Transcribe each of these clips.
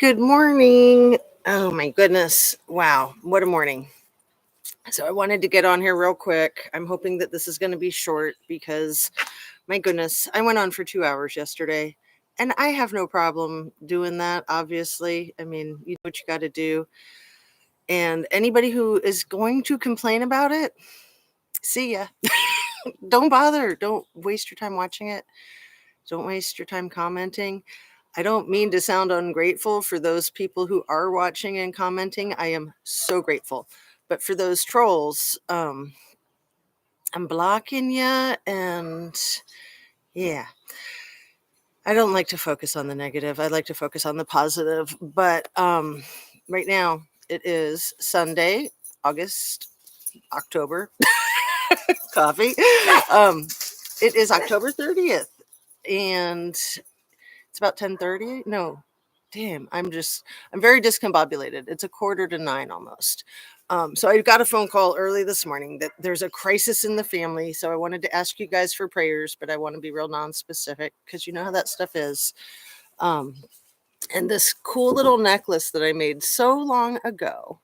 Good morning. Oh my goodness. Wow, what a morning. So I wanted to get on here real quick. I'm hoping that this is going to be short because my goodness, I went on for 2 hours yesterday and I have no problem doing that, obviously. I mean, you know what you got to do. And anybody who is going to complain about it, see ya. Don't bother. Don't waste your time watching it. Don't waste your time commenting. I don't mean to sound ungrateful for those people who are watching and commenting. I am so grateful. But for those trolls, I'm blocking you. And yeah, I don't like to focus on the negative. I like to focus on the positive. But right now, it is Sunday, October, coffee. It is October 30th. And it's about 10:30. No, damn, I'm very discombobulated. It's 8:45 almost. So I got a phone call early this morning that there's a crisis in the family. So I wanted to ask you guys for prayers, but I want to be real non-specific because you know how that stuff is. Um, and this cool little necklace that I made so long ago,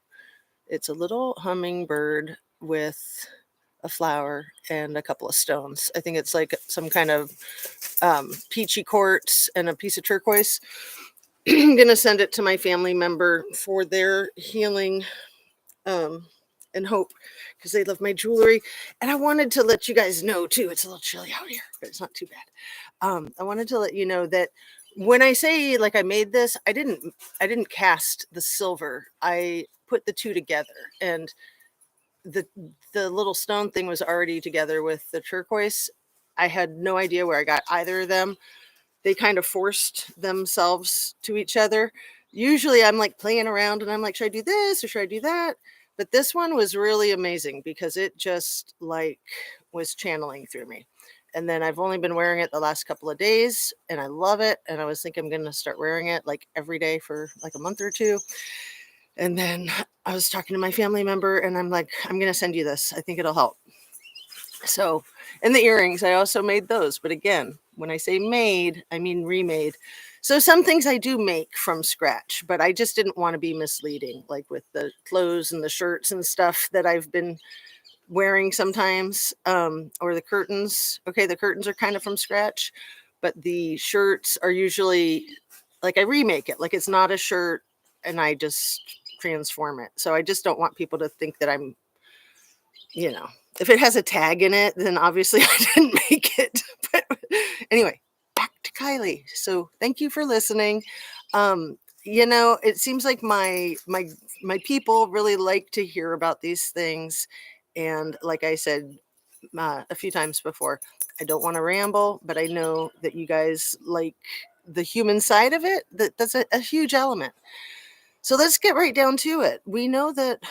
it's a little hummingbird with a flower and a couple of stones. I think it's like some kind of peachy quartz and a piece of turquoise. I'm going to send it to my family member for their healing and hope because they love my jewelry. And I wanted to let you guys know too, it's a little chilly out here, but it's not too bad. I wanted to let you know that when I say like I made this, I didn't cast the silver. I put the two together, and the little stone thing was already together with the turquoise. I had no idea where I got either of them. They kind of forced themselves to each other. Usually I'm like playing around and I'm like, should I do this or should I do that? But this one was really amazing because it just like was channeling through me. And then I've only been wearing it the last couple of days and I love it. And I was thinking I'm going to start wearing it like every day for like a month or two. And then I was talking to my family member and I'm like, I'm going to send you this. I think it'll help. So, and the earrings, I also made those. But again, when I say made, I mean remade. So some things I do make from scratch, but I just didn't want to be misleading, like with the clothes and the shirts and stuff that I've been wearing sometimes, or the curtains. Okay, the curtains are kind of from scratch, but the shirts are usually like I remake it, like it's not a shirt and I just transform it. So I just don't want people to think that I'm, if it has a tag in it, then obviously I didn't make it. But anyway, back to Kiely. So thank you for listening. It seems like my people really like to hear about these things. And like I said a few times before, I don't want to ramble, but I know that you guys like the human side of it. That's a huge element. So let's get right down to it. We know that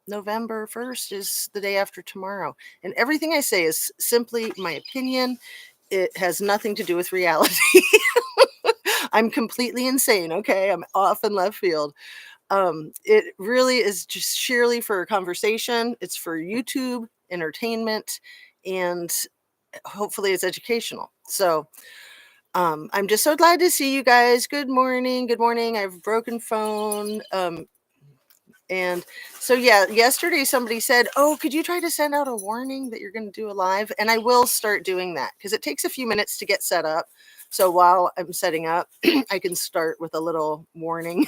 November 1st is the day after tomorrow. And everything I say is simply my opinion. It has nothing to do with reality. I'm completely insane. Okay. I'm off in left field. It really is just sheerly for a conversation. It's for YouTube, entertainment, and hopefully it's educational. So I'm just so glad to see you guys. Good morning. Good morning. I have a broken phone. And so, yeah, yesterday somebody said, oh, could you try to send out a warning that you're going to do a live? And I will start doing that because it takes a few minutes to get set up. So while I'm setting up, I can start with a little warning.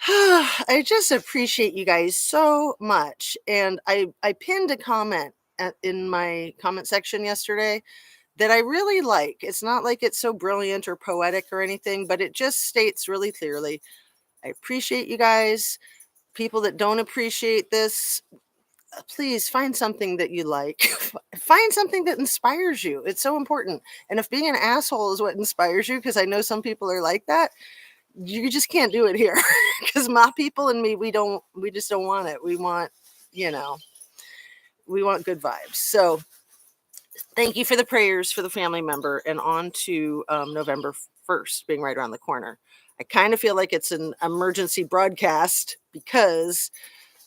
I just appreciate you guys so much. And I pinned a comment in my comment section yesterday that I really like. It's not like it's so brilliant or poetic or anything, but it just states really clearly, I appreciate you guys. People that don't appreciate this, please find something that you like. Find something that inspires you. It's so important. And if being an asshole is what inspires you, because I know some people are like that, you just can't do it here. Because my people and me, we just don't want it. We want, we want good vibes. So thank you for the prayers for the family member, and on to November 1st being right around the corner. I kind of feel like it's an emergency broadcast because,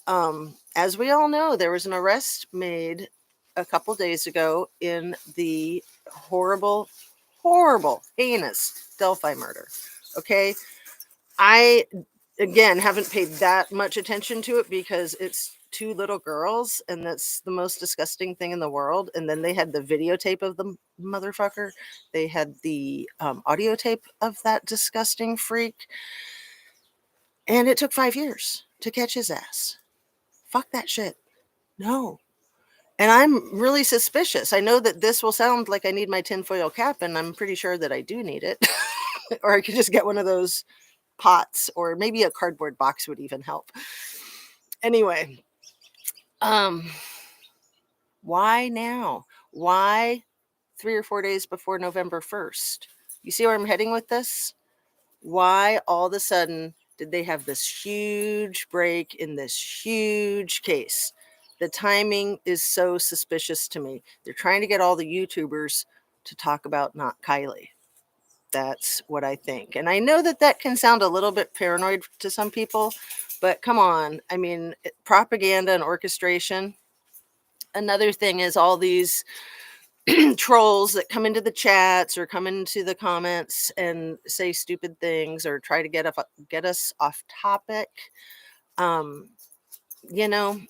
as we all know, there was an arrest made a couple days ago in the horrible horrible, heinous Delphi murder. Okay. I, again, haven't paid that much attention to it because it's two little girls and that's the most disgusting thing in the world. And then they had the videotape of the motherfucker. They had the audio tape of that disgusting freak. And it took 5 years to catch his ass. Fuck that shit. No. And I'm really suspicious. I know that this will sound like I need my tinfoil cap, and I'm pretty sure that I do need it. Or I could just get one of those pots, or maybe a cardboard box would even help. Anyway, why now? Why 3 or 4 days before November 1st? You see where I'm heading with this? Why all of a sudden did they have this huge break in this huge case? The timing is so suspicious to me. They're trying to get all the YouTubers to talk about not Kiely. That's what I think. And I know that that can sound a little bit paranoid to some people, but come on. I mean, propaganda and orchestration. Another thing is all these trolls that come into the chats or come into the comments and say stupid things or try to get us off topic. You know,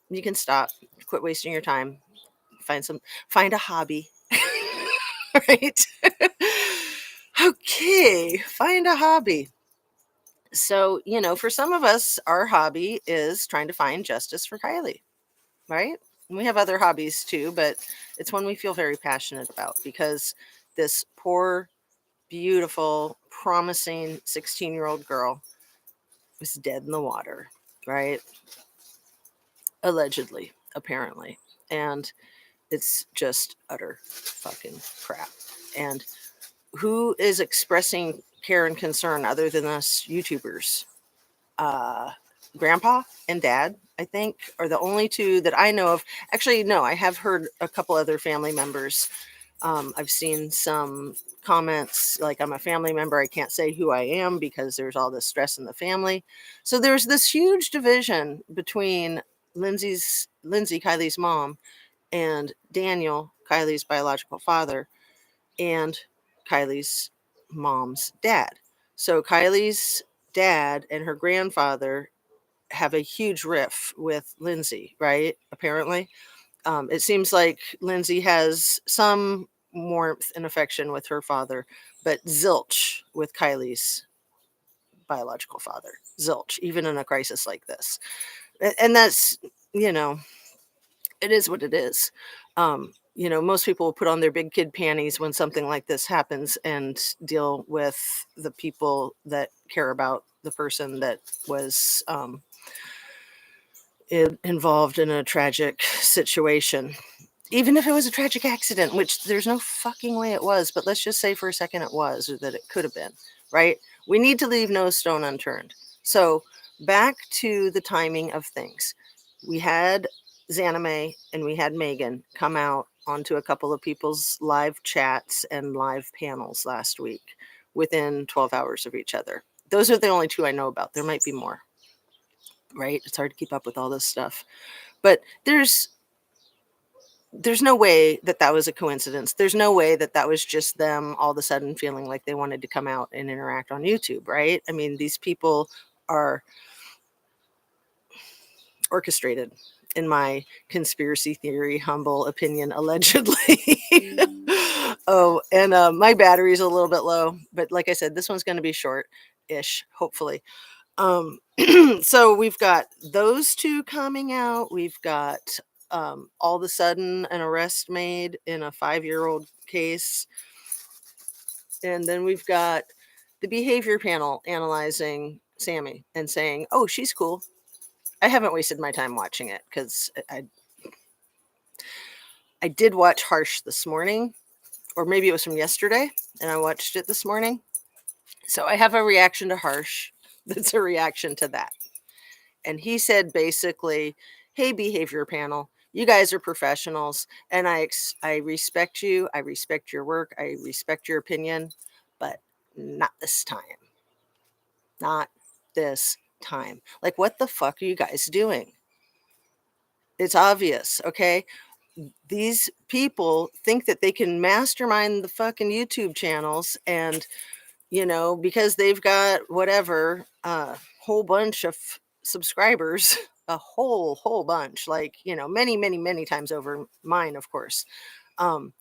you can stop. Quit wasting your time. Find a hobby. Right? Okay, find a hobby. So, for some of us, our hobby is trying to find justice for Kiely, right? And we have other hobbies too, but it's one we feel very passionate about because this poor, beautiful, promising 16-year-old girl was dead in the water, right? Allegedly, apparently. And it's just utter fucking crap. And who is expressing care and concern other than us YouTubers? Grandpa and dad, I think, are the only two that I know of. Actually, no, I have heard a couple other family members. I've seen some comments like, I'm a family member, I can't say who I am because there's all this stress in the family. So there's this huge division between Lindsay, Kiely's mom, and Daniel, Kiely's biological father, and Kiely's mom's dad. So Kiely's dad and her grandfather have a huge riff with Lindsay, right? Apparently. It seems like Lindsay has some warmth and affection with her father, but zilch with Kiely's biological father. Zilch, even in a crisis like this. And that's, you know, it is what it is. Most people will put on their big kid panties when something like this happens and deal with the people that care about the person that was involved in a tragic situation. Even if it was a tragic accident, which there's no fucking way it was, but let's just say for a second it was, or that it could have been, right? We need to leave no stone unturned. So back to the timing of things. We had Zanime and we had Megan come out onto a couple of people's live chats and live panels last week within 12 hours of each other. Those are the only two I know about. There might be more, right? It's hard to keep up with all this stuff. But there's no way that that was a coincidence. There's no way that that was just them all of a sudden feeling like they wanted to come out and interact on YouTube, right? I mean, these people are orchestrated, in my conspiracy theory, humble opinion, allegedly. Oh, and my battery's a little bit low, but like I said, this one's going to be short-ish, hopefully. So we've got those two coming out. We've got all of a sudden an arrest made in a 5-year-old case. And then we've got the behavior panel analyzing Sammy and saying, oh, she's cool. I haven't wasted my time watching it because I did watch Harsh this morning, or maybe it was from yesterday, and I watched it this morning. So I have a reaction to Harsh that's a reaction to that. And he said basically, hey, behavior panel, you guys are professionals and I respect you. I respect your work. I respect your opinion, but not this time. Not this time. Like, what the fuck are you guys doing? It's obvious. Okay. these people think that they can mastermind the fucking YouTube channels, and because they've got whatever whole bunch of subscribers, a whole bunch, like many times over mine, of course. um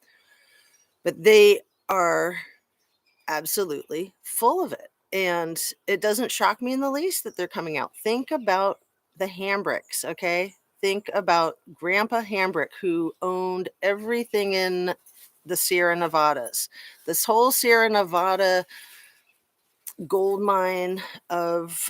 but they are absolutely full of it, and it doesn't shock me in the least that they're coming out. Think about the Hambricks, okay? Think about Grandpa Hambrick, who owned everything in the Sierra Nevadas. This whole Sierra Nevada gold mine of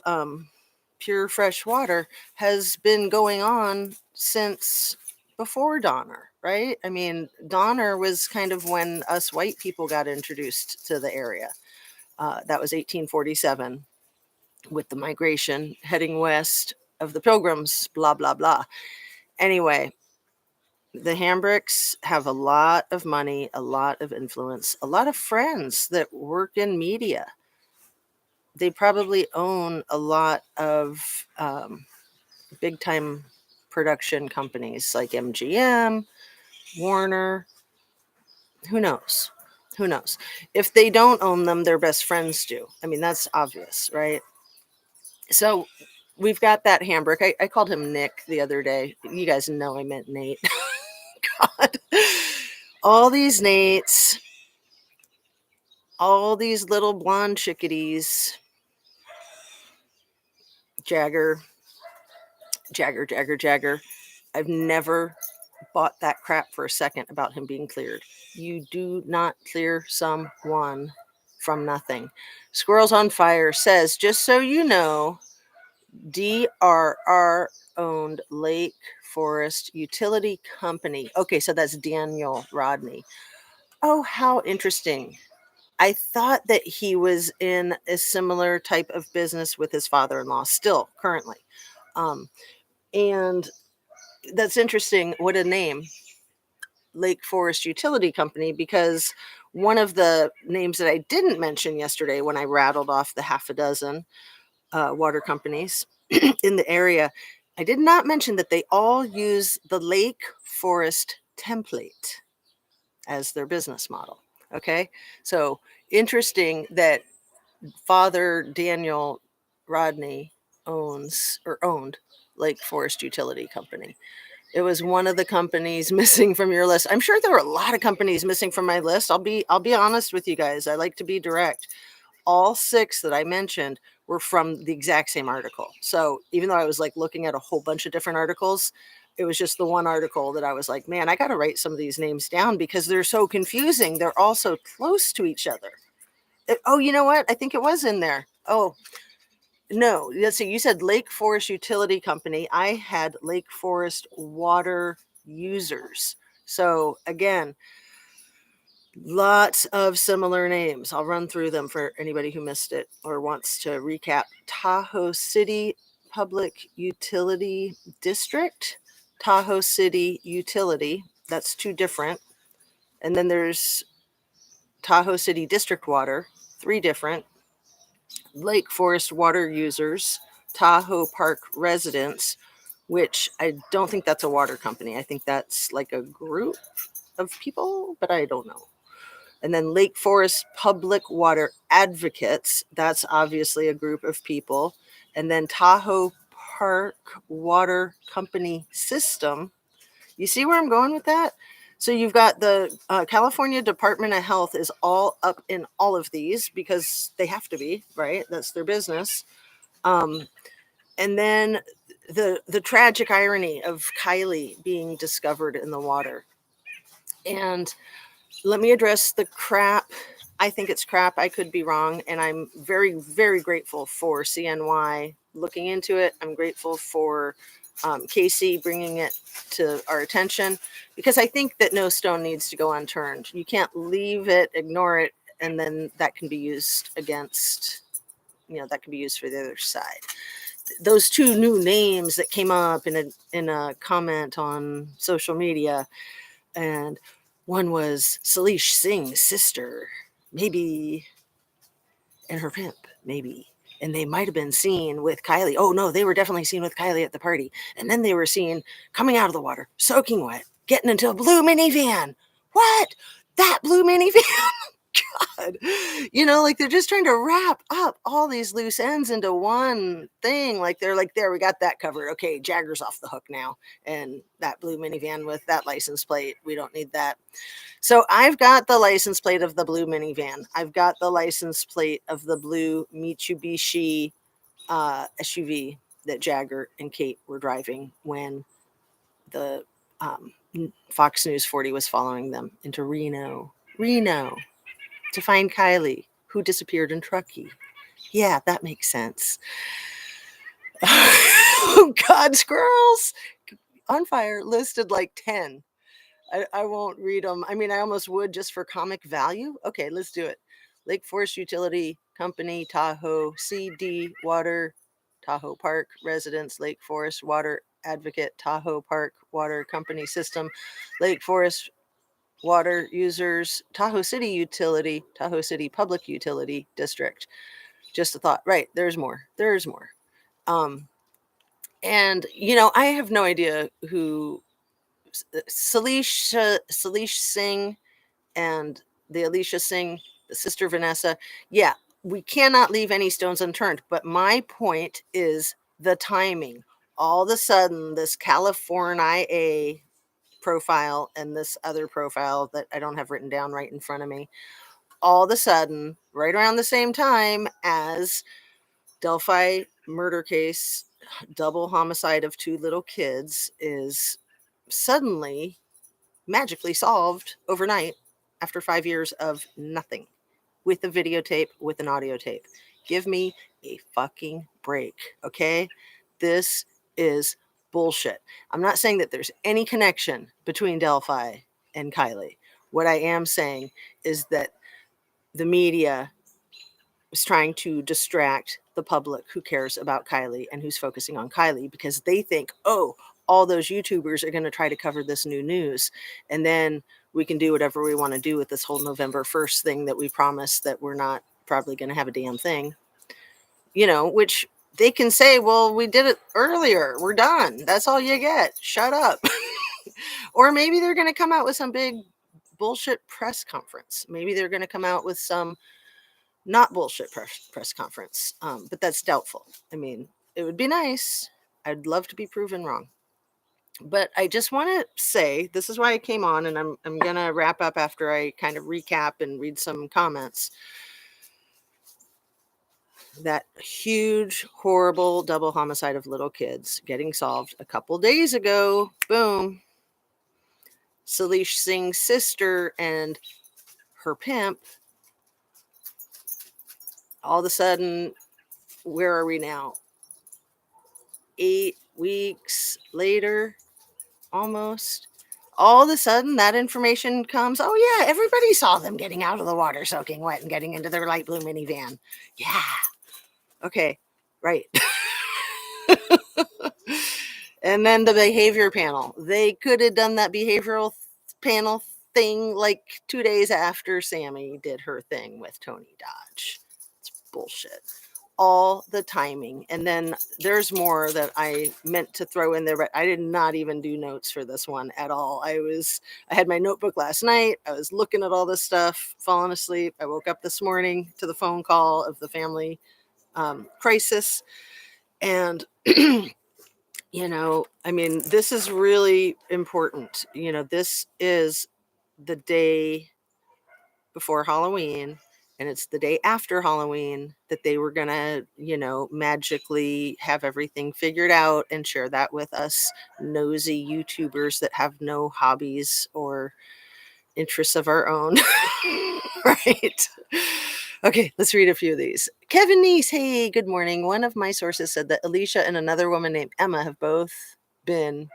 pure fresh water has been going on since before Donner, right? I mean, Donner was kind of when us white people got introduced to the area. That was 1847 with the migration heading west of the Pilgrims, blah, blah, blah. Anyway, the Hambricks have a lot of money, a lot of influence, a lot of friends that work in media. They probably own a lot of big time production companies like MGM, Warner. Who knows? Who knows? If they don't own them, their best friends do. I mean, that's obvious, right? So we've got that Hambrick. I called him Nick the other day. You guys know I meant Nate. God. All these Nates, all these little blonde chickadees. Jagger. I've never bought that crap for a second about him being cleared. You do not clear someone from nothing. Squirrels on Fire says, just so you know, DRR owned Lake Forest Utility Company. Okay, so that's Daniel Rodney. Oh, how interesting. I thought that he was in a similar type of business with his father-in-law, still currently. And that's interesting. What a name. Lake Forest Utility Company, because one of the names that I didn't mention yesterday when I rattled off the half a dozen water companies in the area, I did not mention that they all use the Lake Forest template as their business model. Okay, so interesting that Father Daniel Rodney owned Lake Forest Utility Company. It was one of the companies missing from your list. I'm sure there were a lot of companies missing from my list. I'll be honest with you guys. I like to be direct. All 6 that I mentioned were from the exact same article. So even though I was like looking at a whole bunch of different articles, it was just the one article that I was like, man, I got to write some of these names down because they're so confusing. They're all so close to each other. Oh, you know what? I think it was in there. Oh, no. Let's see. You said Lake Forest Utility Company. I had Lake Forest Water Users. So again, lots of similar names. I'll run through them for anybody who missed it or wants to recap. Tahoe City Public Utility District, Tahoe City Utility. That's 2 different. And then there's Tahoe City District Water, 3 different. Lake Forest Water Users, Tahoe Park Residents, which I don't think that's a water company. I think that's like a group of people, but I don't know. And then Lake Forest Public Water Advocates, that's obviously a group of people. And then Tahoe Park Water Company System. You see where I'm going with that? So you've got the California Department of Health is all up in all of these because they have to be, right? That's their business. And then the tragic irony of Kiely being discovered in the water. And let me address the crap. I think it's crap. I could be wrong. And I'm very, very grateful for CNY looking into it. I'm grateful for Casey bringing it to our attention, because I think that no stone needs to go unturned. You can't leave it, ignore it, and then that can be used against, that can be used for the other side. Those 2 new names that came up in a comment on social media, and one was Salish Singh's sister, maybe, and her pimp, maybe. And they might have been seen with Kiely. Oh, no, they were definitely seen with Kiely at the party. And then they were seen coming out of the water, soaking wet, getting into a blue minivan. What? That blue minivan? God. Like they're just trying to wrap up all these loose ends into one thing. Like they're like, there, we got that covered. Okay, Jagger's off the hook now. And that blue minivan with that license plate, we don't need that. So I've got the license plate of the blue minivan. I've got the license plate of the blue Mitsubishi SUV that Jagger and Kate were driving when the Fox News 40 was following them into Reno, to find Kiely, who disappeared in Truckee. Yeah, that makes sense. Oh, God, squirrels on fire listed like 10. I won't read them. I mean, I almost would just for comic value. Okay, let's do it. Lake Forest Utility Company, Tahoe, CD Water, Tahoe Park Residents, Lake Forest Water Advocate, Tahoe Park Water Company System, Lake Forest Water Users, Tahoe City Utility, Tahoe City Public Utility District. Just a thought. Right, there's more. There's more. And, I have no idea who Salish Singh and the Alicia Singh, the sister Vanessa. Yeah, we cannot leave any stones unturned. But my point is the timing. All of a sudden, this California profile and this other profile that I don't have written down right in front of me, all of a sudden, right around the same time as Delphi murder case, double homicide of 2 little kids is suddenly magically solved overnight after 5 years of nothing, with a videotape, with an audio tape. Give me a fucking break, okay? This is bullshit. I'm not saying that there's any connection between Delphi and Kiely. What I am saying is that the media is trying to distract the public who cares about Kiely and who's focusing on Kiely because they think, oh, all those YouTubers are going to try to cover this new news. And then we can do whatever we want to do with this whole November 1st thing that we promised that we're not probably going to have a damn thing, which they can say, well, we did it earlier. We're done. That's all you get. Shut up. Or maybe they're going to come out with some big bullshit press conference. Maybe they're going to come out with some not bullshit press conference. But that's doubtful. I mean, it would be nice. I'd love to be proven wrong. But I just want to say, this is why I came on, and I'm going to wrap up after I kind of recap and read some comments. That huge, horrible double homicide of little kids getting solved a couple days ago. Boom. Salish Singh's sister and her pimp. All of a sudden, where are we now? 8 weeks later, almost. All of a sudden, that information comes. Oh, yeah, everybody saw them getting out of the water, soaking wet, and getting into their light blue minivan. Yeah. Okay, right. And then the behavior panel. They could have done that behavioral panel thing like 2 days after Sammy did her thing with Tony Dodge. It's bullshit. All the timing. And then there's more that I meant to throw in there, but I did not even do notes for this one at all. I had my notebook last night. I was looking at all this stuff, falling asleep. I woke up this morning to the phone call of the family crisis. And, I mean, this is really important. This is the day before Halloween, and it's the day after Halloween that they were going to, magically have everything figured out and share that with us nosy YouTubers that have no hobbies or interests of our own. Right. Okay, let's read a few of these. Kevin Neese, hey, good morning. One of my sources said that Alicia and another woman named Emma have both been,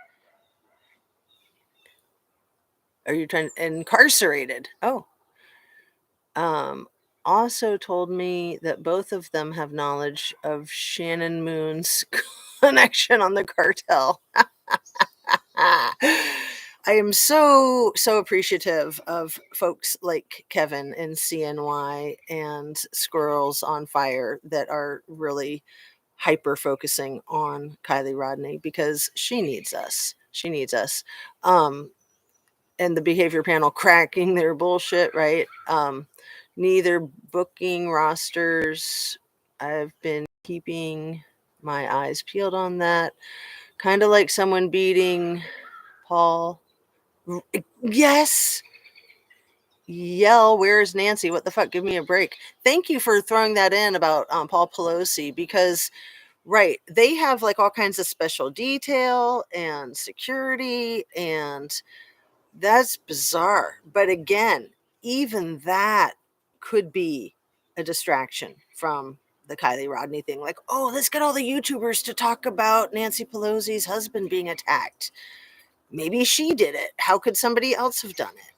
are you trying, incarcerated? Oh. Also told me that both of them have knowledge of Shannon Moon's connection on the cartel. I am so appreciative of folks like Kevin and CNY and Squirrels on Fire that are really hyper focusing on Kiely Rodni because she needs us. She needs us. and the behavior panel cracking their bullshit, right? Neither booking rosters. I've been keeping my eyes peeled on that. Kind of like someone beating Paul. Yes. Yell, where's Nancy? What the fuck? Give me a break. Thank you for throwing that in about Paul Pelosi, because right, they have like all kinds of special detail and security, and that's bizarre. But again, even that could be a distraction from the Kiely Rodni thing. Like, oh, let's get all the YouTubers to talk about Nancy Pelosi's husband being attacked. Maybe she did it. How could somebody else have done it?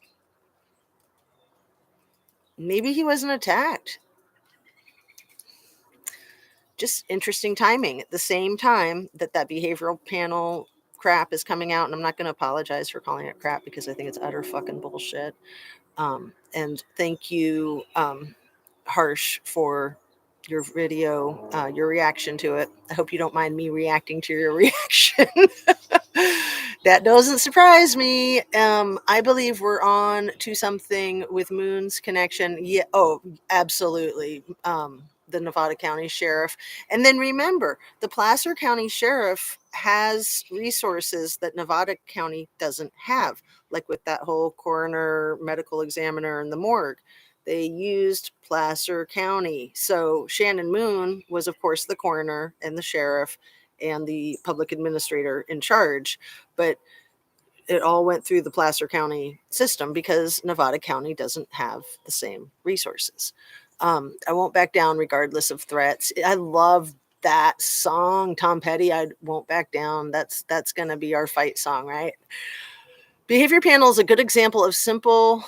Maybe he wasn't attacked. Just interesting timing. At the same time that behavioral panel crap is coming out, and I'm not going to apologize for calling it crap because I think it's utter fucking bullshit. And thank you, Harsh, for your video, your reaction to it. I hope you don't mind me reacting to your reaction. That doesn't surprise me. I believe we're on to something with Moon's connection. Yeah. Oh, absolutely. The Nevada County Sheriff. And then remember, the Placer County Sheriff has resources that Nevada County doesn't have, like with that whole coroner, medical examiner, and the morgue. They used Placer County. So Shannon Moon was, of course, the coroner and the sheriff and the public administrator in charge. But it all went through the Placer County system because Nevada County doesn't have the same resources. I won't back down regardless of threats. I love that song, Tom Petty, I Won't Back Down. That's going to be our fight song, right? Behavior panel is a good example of simple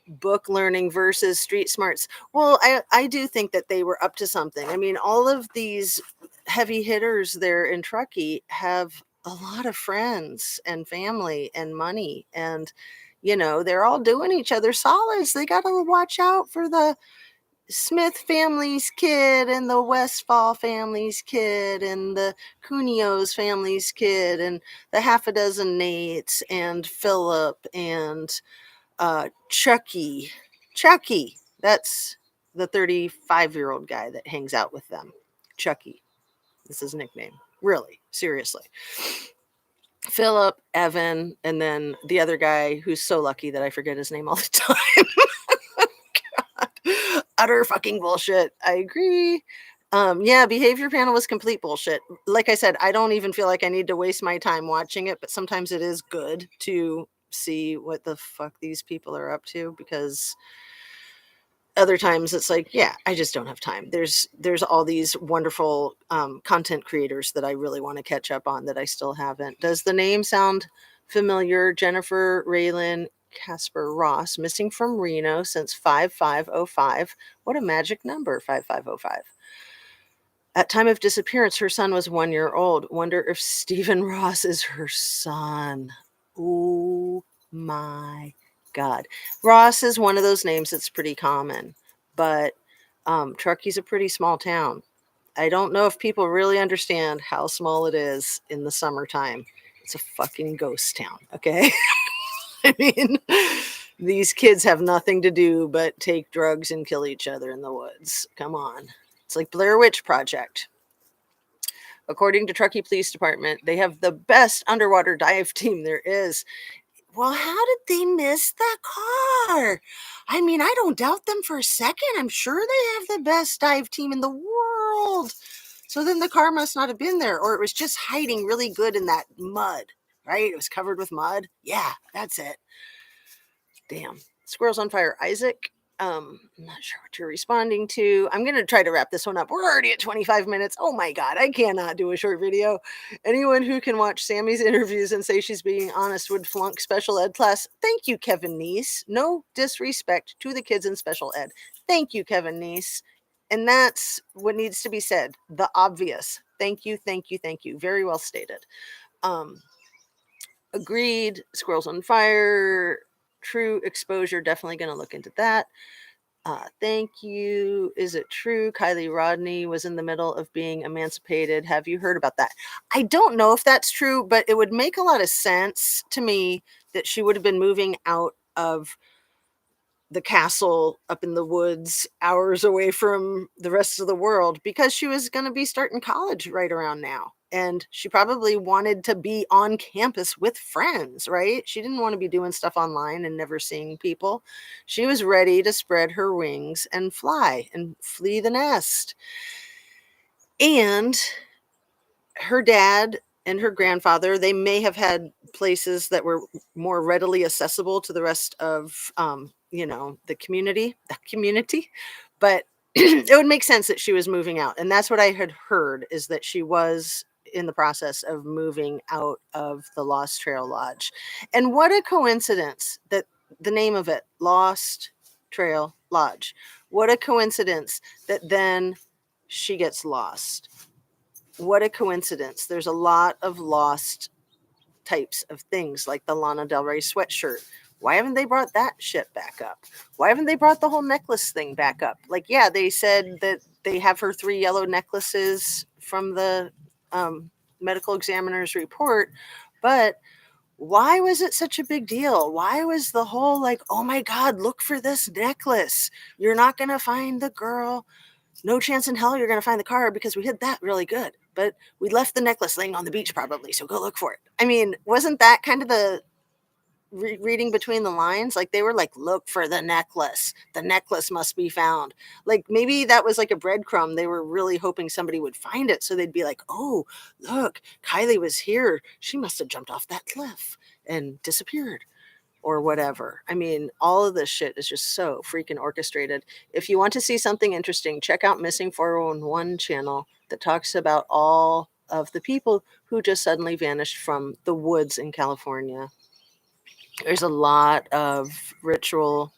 book learning versus street smarts. Well, I do think that they were up to something. I mean, all of these heavy hitters there in Truckee have a lot of friends and family and money, and they're all doing each other solids. They got to watch out for the Smith family's kid and the Westfall family's kid and the Cunio's family's kid and the half a dozen Nates and Philip and Chucky, that's the 35-year-old guy that hangs out with them. Chucky, this is his nickname. Really, seriously. Philip, Evan, and then the other guy who's so lucky that I forget his name all the time. God. Utter fucking bullshit. I agree. Yeah, behavior panel was complete bullshit. Like I said, I don't even feel like I need to waste my time watching it, but sometimes it is good to see what the fuck these people are up to, because other times it's like, yeah, I just don't have time. There's all these wonderful content creators that I really want to catch up on that I still haven't. Does the name sound familiar? Jennifer Raylan Casper Ross, missing from Reno since 5505. What a magic number, 5505. At time of disappearance, her son was 1 year old. Wonder if Stephen Ross is her son. Oh my God. Ross is one of those names that's pretty common, but Truckee's a pretty small town. I don't know if people really understand how small it is in the summertime. It's a fucking ghost town, okay? I mean, these kids have nothing to do but take drugs and kill each other in the woods. Come on. It's like Blair Witch Project. According to Truckee Police Department, they have the best underwater dive team there is. Well, how did they miss that car? I mean, I don't doubt them for a second. I'm sure they have the best dive team in the world. So then the car must not have been there, or it was just hiding really good in that mud, right? It was covered with mud. Yeah, that's it. Damn. Squirrels on Fire, Isaac. I'm not sure what you're responding to. I'm going to try to wrap this one up. We're already at 25 minutes. Oh my God, I cannot do a short video. Anyone who can watch Sammy's interviews and say she's being honest would flunk special ed class. Thank you, Kevin Neese. No disrespect to the kids in special ed. Thank you, Kevin Neese. And that's what needs to be said. The obvious. Thank you, thank you, thank you. Very well stated. Agreed. Squirrels on Fire. True exposure. Definitely going to look into that. Thank you. Is it true Kiely Rodni was in the middle of being emancipated? Have you heard about that? I don't know if that's true, but it would make a lot of sense to me that she would have been moving out of the castle up in the woods, hours away from the rest of the world, because she was going to be starting college right around now. And she probably wanted to be on campus with friends, right? She didn't want to be doing stuff online and never seeing people. She was ready to spread her wings and fly and flee the nest. And her dad and her grandfather, they may have had places that were more readily accessible to the rest of, the community, but it would make sense that she was moving out. And that's what I had heard, is that she was in the process of moving out of the Lost Trail Lodge. And what a coincidence that the name of it, Lost Trail Lodge. What a coincidence that then she gets lost. What a coincidence. There's a lot of lost types of things, like the Lana Del Rey sweatshirt. Why haven't they brought that shit back up? Why haven't they brought the whole necklace thing back up? Like, yeah, they said that they have her 3 yellow necklaces from the medical examiner's report, but why was it such a big deal? Why was the whole like, oh my God, look for this necklace. You're not going to find the girl. No chance in hell you're going to find the car because we hid that really good. But we left the necklace laying on the beach probably, so go look for it. I mean, wasn't that kind of the reading between the lines? Like, they were like, look for the necklace. The necklace must be found. Like, maybe that was like a breadcrumb. They were really hoping somebody would find it, so they'd be like, oh, look, Kiely was here. She must have jumped off that cliff and disappeared, or whatever. I mean, all of this shit is just so freaking orchestrated. If you want to see something interesting, check out Missing 411 channel that talks about all of the people who just suddenly vanished from the woods in California. There's a lot of ritual,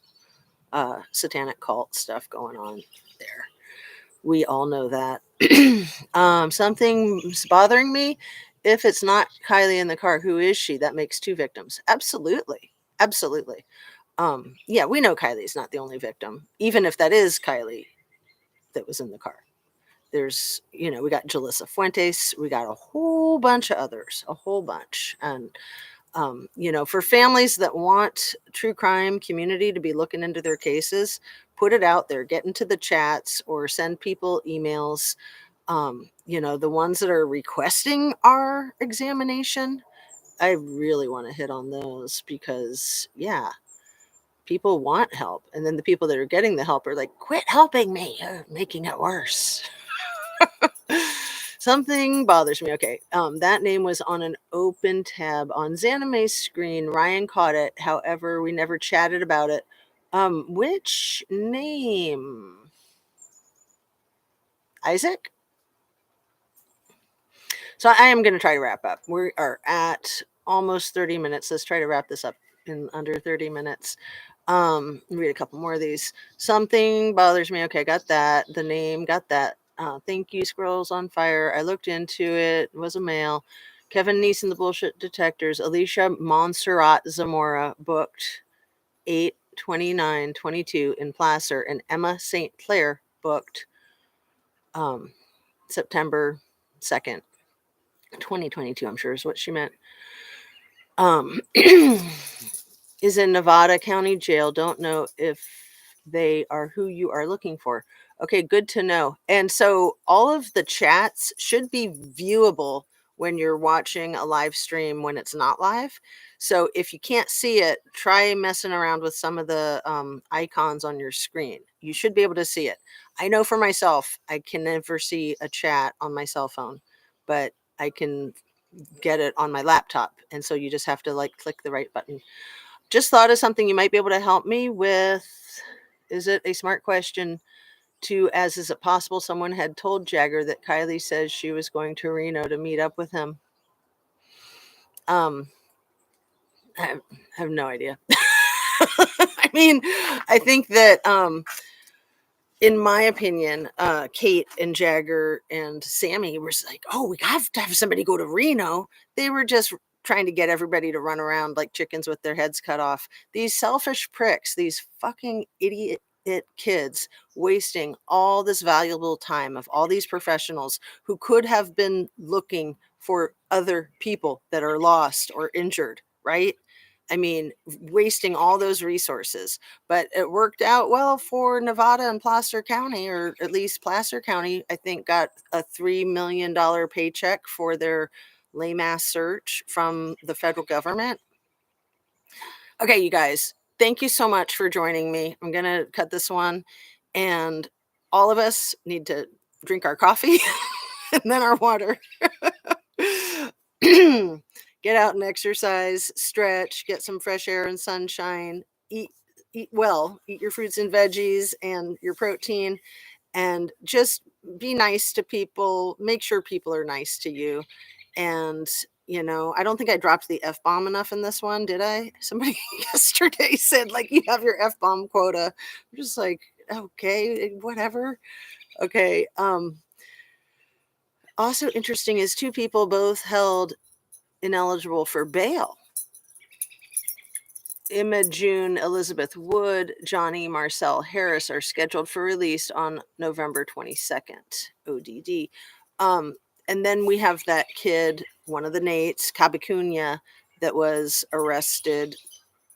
satanic cult stuff going on there. We all know that. Something's bothering me. If it's not Kiely in the car, who is she? That makes 2 victims. Absolutely. Absolutely. Yeah, we know Kylie's not the only victim, even if that is Kiely that was in the car. There's, we got Jalissa Fuentes, we got a whole bunch of others, a whole bunch. And, for families that want true crime community to be looking into their cases, put it out there, get into the chats or send people emails. The ones that are requesting our examination, I really want to hit on those because, yeah, people want help. And then the people that are getting the help are like, quit helping me. You're making it worse. Something bothers me. Okay. That name was on an open tab on Xanime's screen. Ryan caught it. However, we never chatted about it. Which name? Isaac? So I am going to try to wrap up. We are at almost 30 minutes. Let's try to wrap this up in under 30 minutes. Read a couple more of these. Something bothers me. Okay, got that. The name, got that. Thank you, Squirrels on Fire. I looked into it. It was a male. Kevin Neeson, The Bullshit Detectors. Alicia Montserrat Zamora booked 8/29/22 in Placer, and Emma St. Clair booked September 2nd, 2022. I'm sure is what she meant. Is in Nevada County Jail. Don't know if they are who you are looking for. Okay, good to know. And so all of the chats should be viewable when you're watching a live stream when it's not live. So if you can't see it, try messing around with some of the icons on your screen. You should be able to see it. I know for myself, I can never see a chat on my cell phone, but I can get it on my laptop. And so you just have to like click the right button. Just thought of something you might be able to help me with. Is it a smart question as is it possible someone had told Jagger that Kiely says she was going to Reno to meet up with him? I have no idea. I mean, I think that, in my opinion, Kate and Jagger and Sammy were like, oh, we have to have somebody go to Reno. They were just trying to get everybody to run around like chickens with their heads cut off. These selfish pricks, these fucking idiot it kids wasting all this valuable time of all these professionals who could have been looking for other people that are lost or injured, right? I mean, wasting all those resources. But it worked out well for Nevada and Placer County, or at least Placer County, I think, got a $3 million paycheck for their lame ass search from the federal government. Okay, you guys, thank you so much for joining me. I'm going to cut this one. And all of us need to drink our coffee and then our water. Get out and exercise, stretch, get some fresh air and sunshine, eat well, eat your fruits and veggies and your protein, and just be nice to people. Make sure people are nice to you. And, I don't think I dropped the F-bomb enough in this one, did I? Somebody yesterday said, like, you have your F-bomb quota. I'm just like, okay, whatever. Okay. Also interesting is two people both held ineligible for bail. Emma June Elizabeth Wood, Johnny Marcel Harris are scheduled for release on November 22nd, ODD. And then we have that kid, one of the Nates, Cabicunia, that was arrested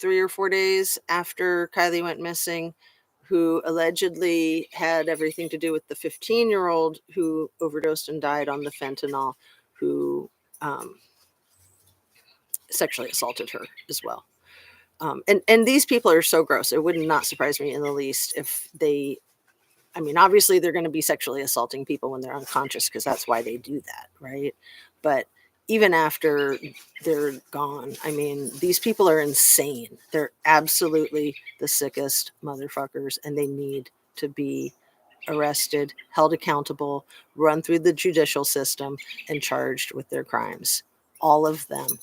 3 or 4 days after Kiely went missing, who allegedly had everything to do with the 15-year-old who overdosed and died on the fentanyl, who sexually assaulted her as well. And these people are so gross. It would not surprise me in the least if they, obviously they're going to be sexually assaulting people when they're unconscious, because that's why they do that, right? But even after they're gone, these people are insane. They're absolutely the sickest motherfuckers, and they need to be arrested, held accountable, run through the judicial system, and charged with their crimes. All of them.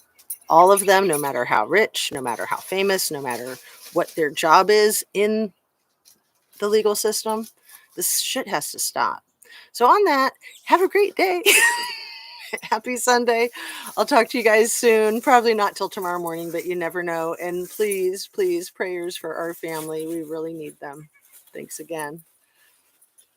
All of them, no matter how rich, no matter how famous, no matter what their job is in the legal system, this shit has to stop. So on that, have a great day. Happy Sunday. I'll talk to you guys soon. Probably not till tomorrow morning, but you never know. And please, please, prayers for our family. We really need them. Thanks again.